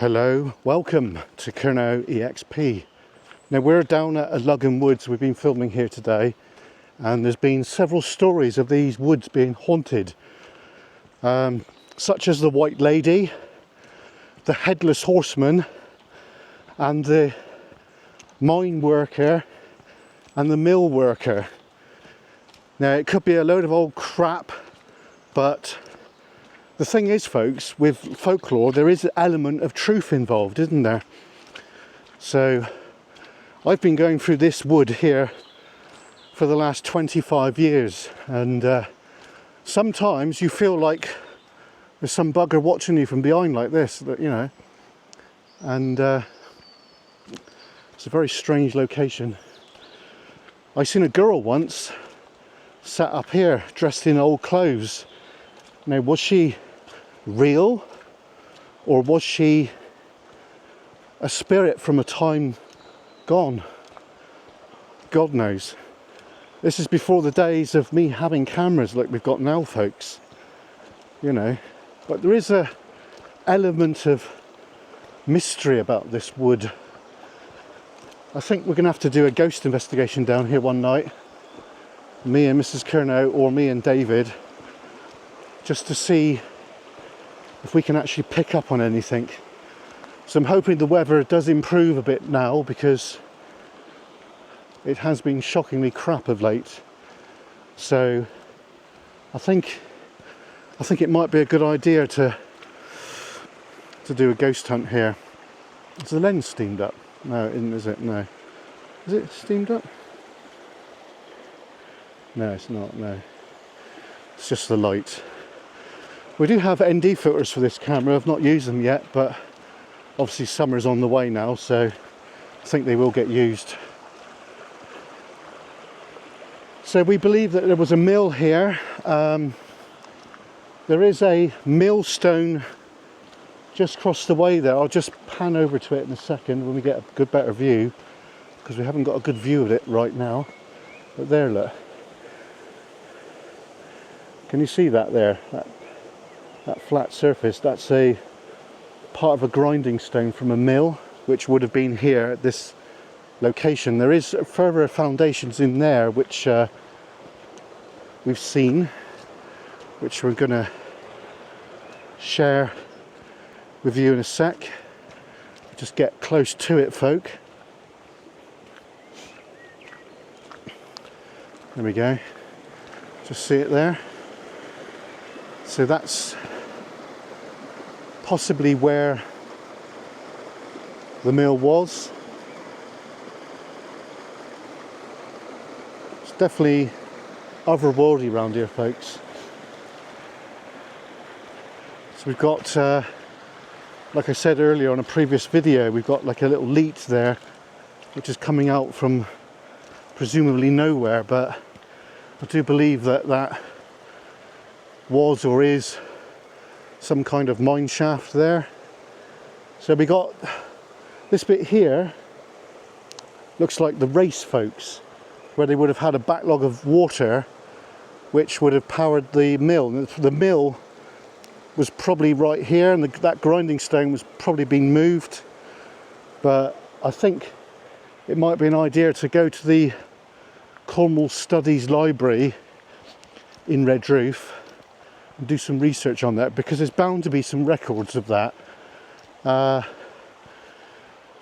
Hello, welcome to KERNOW EXP. Now we're down at a Luggan Woods. We've been filming here today and there's been several stories of these woods being haunted, such as the White Lady, the Headless Horseman and the mine worker and the mill worker. Now it could be a load of old crap, but the thing is, folks, with folklore there is an element of truth involved, isn't there? So I've been going through this wood here for the last 25 years and sometimes you feel like there's some bugger watching you from behind like this, you know, and it's a very strange location. I seen a girl once sat up here dressed in old clothes. Now, was she real or was she a spirit from a time gone? God knows. This is before the days of me having cameras like we've got now, folks, you know, but there is a element of mystery about this wood. I think we're gonna have to do a ghost investigation down here one night, me and Mrs. KERNOW, or me and David, just to see if we can actually pick up on anything. So I'm hoping the weather does improve a bit now, because it has been shockingly crap of late. So I think it might be a good idea to do a ghost hunt here. Is the lens steamed up? No, it isn't, is it? No. Is it steamed up? No, it's not, no. It's just the light. We do have ND filters for this camera. I've not used them yet, but obviously summer's on the way now, so I think they will get used. So we believe that there was a mill here. There is a millstone just across the way there. I'll just pan over to it in a second when we get a good, better view, because we haven't got a good view of it right now. But there, look. Can you see that there? That flat surface, that's a part of a grinding stone from a mill, which would have been here at this location. There is further foundations in there which we've seen, which we're going to share with you in a sec. Just get close to it, folk. There we go. Just see it there. So that's possibly where the mill was. It's definitely otherworldly around here, folks. So we've got, like I said earlier on a previous video, we've got like a little leat there, which is coming out from presumably nowhere, but I do believe that that was or is some kind of mine shaft there. So we got this bit here, looks like the race, folks, where they would have had a backlog of water which would have powered the mill. The mill was probably right here, and that grinding stone was probably being moved, but I think it might be an idea to go to the Cornwall Studies Library in Redroof and do some research on that, because there's bound to be some records of that. I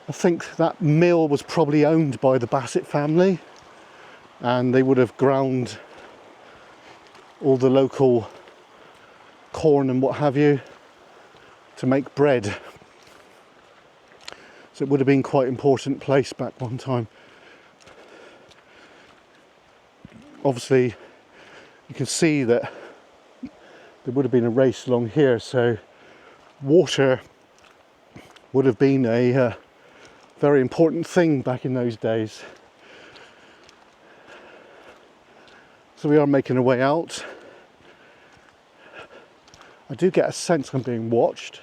think that mill was probably owned by the Bassett family, and they would have ground all the local corn and what have you to make bread. So it would have been quite an important place back one time. Obviously you can see that there would have been a race along here, so water would have been a very important thing back in those days. So we are making our way out. I do get a sense I'm being watched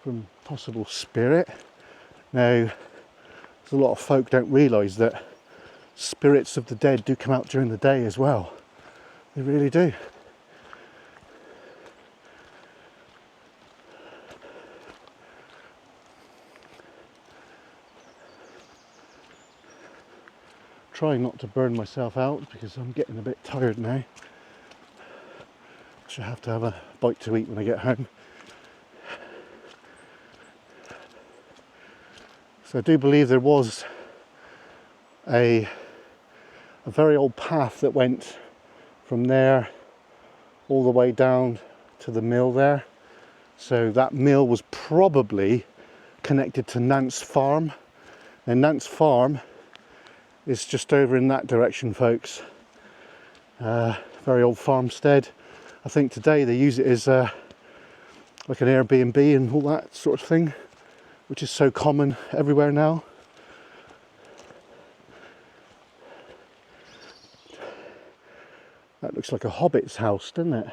from possible spirit. Now, there's a lot of folk don't realise that spirits of the dead do come out during the day as well. They really do. try not to burn myself out because I'm getting a bit tired now. I should have to have a bite to eat when I get home. So I do believe there was a very old path that went from there all the way down to the mill there. So that mill was probably connected to Nance Farm. And Nance Farm is just over in that direction, folks. Very old farmstead. I think today they use it as like an Airbnb and all that sort of thing, which is so common everywhere now. That looks like a hobbit's house, doesn't it?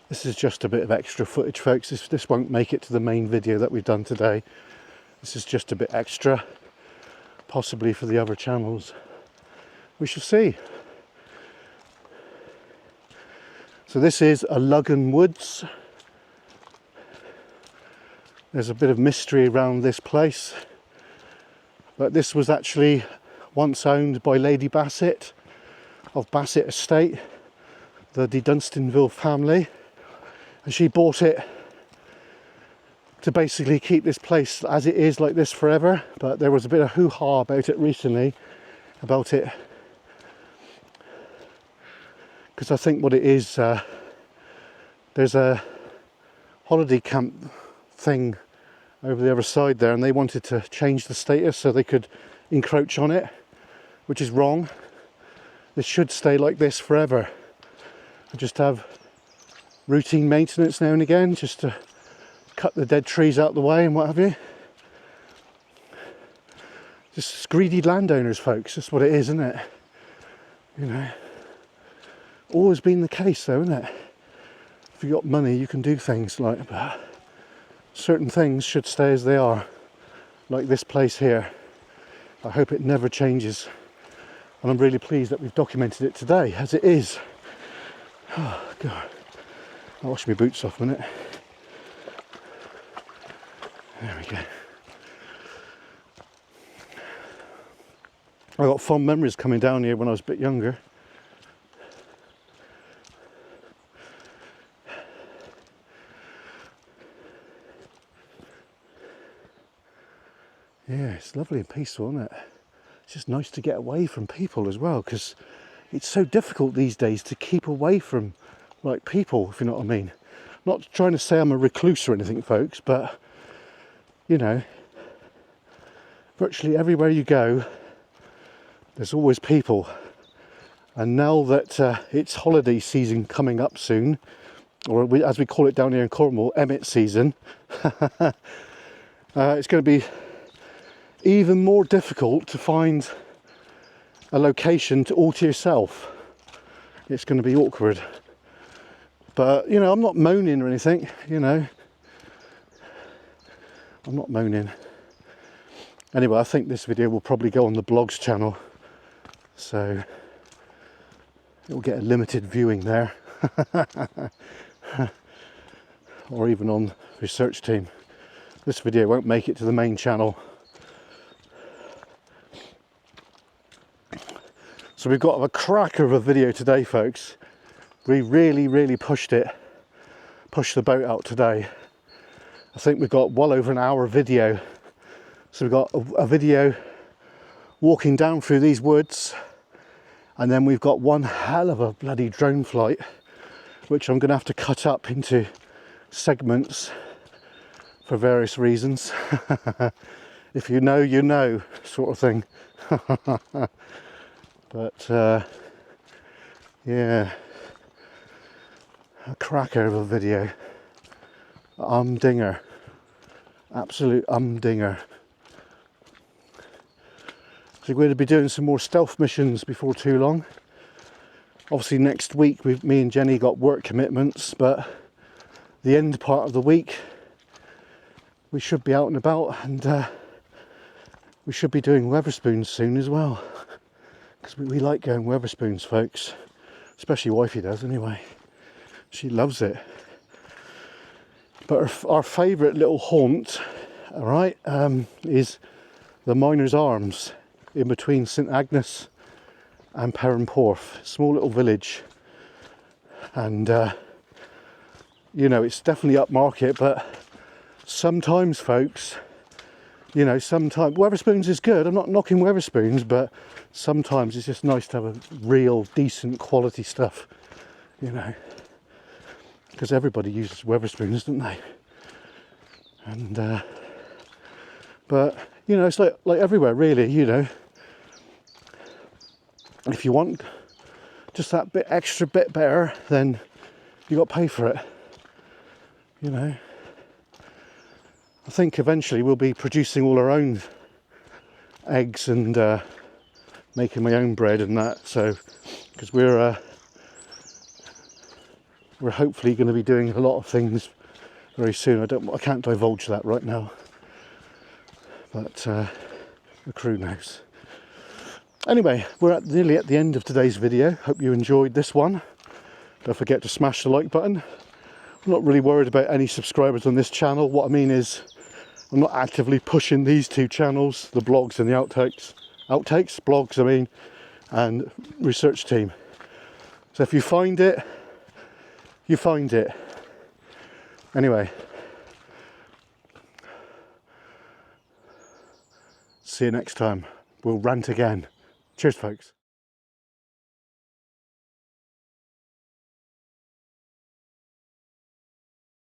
This is just a bit of extra footage, folks. This won't make it to the main video that we've done today. This is just a bit extra, possibly for the other channels. We shall see. So this is a Luggan Woods. There's a bit of mystery around this place, but this was actually once owned by Lady Bassett of Bassett Estate, the de Dunstanville family. And she bought it to basically keep this place as it is like this forever. But there was a bit of hoo-ha about it recently, about it, because I think what it is, there's a holiday camp thing over the other side there, and they wanted to change the status so they could encroach on it, which is wrong. This should stay like this forever. And just have routine maintenance now and again, just to cut the dead trees out the way and what have you. Just greedy landowners, folks. That's what it is, isn't it? You know, always been the case though, isn't it? If you got money you can do things like that. Certain things should stay as they are, like this place here. I hope it never changes, and I'm really pleased that we've documented it today as it is. Oh God, I'll wash my boots off a minute. There we go. I got fond memories coming down here when I was a bit younger. Yeah, it's lovely and peaceful, isn't it? It's just nice to get away from people as well, because it's so difficult these days to keep away from like people, if you know what I mean. I'm not trying to say I'm a recluse or anything, folks, but you know, virtually everywhere you go there's always people. And now that it's holiday season coming up soon, or as we call it down here in Cornwall, Emmet season, it's going to be even more difficult to find a location all to yourself. It's going to be awkward. But, you know, I'm not moaning or anything, you know. I'm not moaning. Anyway, I think this video will probably go on the blogs channel. So, it will get a limited viewing there. Or even on research team. This video won't make it to the main channel. So we've got a cracker of a video today, folks. We really pushed the boat out today. I think we've got well over an hour video. So we've got a video walking down through these woods, and then we've got one hell of a bloody drone flight, which I'm going to have to cut up into segments for various reasons. If you know, you know, sort of thing. But yeah, a cracker of a video. Dinger, absolute dinger. So we're going to be doing some more stealth missions before too long. Obviously next week me and Jenny got work commitments, but the end part of the week we should be out and about, and we should be doing Weatherspoons soon as well, because we like going Weatherspoons, folks, especially wifey does anyway. She loves it. But our favourite little haunt, all right, is the Miners' Arms in between St Agnes and Perranporth. Small little village, and you know, it's definitely upmarket, but sometimes, folks, you know, sometimes Weatherspoons is good. I'm not knocking Weatherspoons, but sometimes it's just nice to have a real decent quality stuff, you know, because everybody uses Weatherspoons, don't they? And but you know, it's like everywhere really, you know. If you want just that bit extra bit better, then you got to pay for it, you know. I think eventually we'll be producing all our own eggs and making my own bread and that. So, because we're hopefully going to be doing a lot of things very soon. I can't divulge that right now, but the crew knows. Anyway, we're nearly at the end of today's video. Hope you enjoyed this one. Don't forget to smash the like button. I'm not really worried about any subscribers on this channel. What I mean is, I'm not actively pushing these two channels, the blogs and the blogs I mean, and research team. So if you find it, you find it. Anyway, see you next time. We'll rant again. Cheers, folks.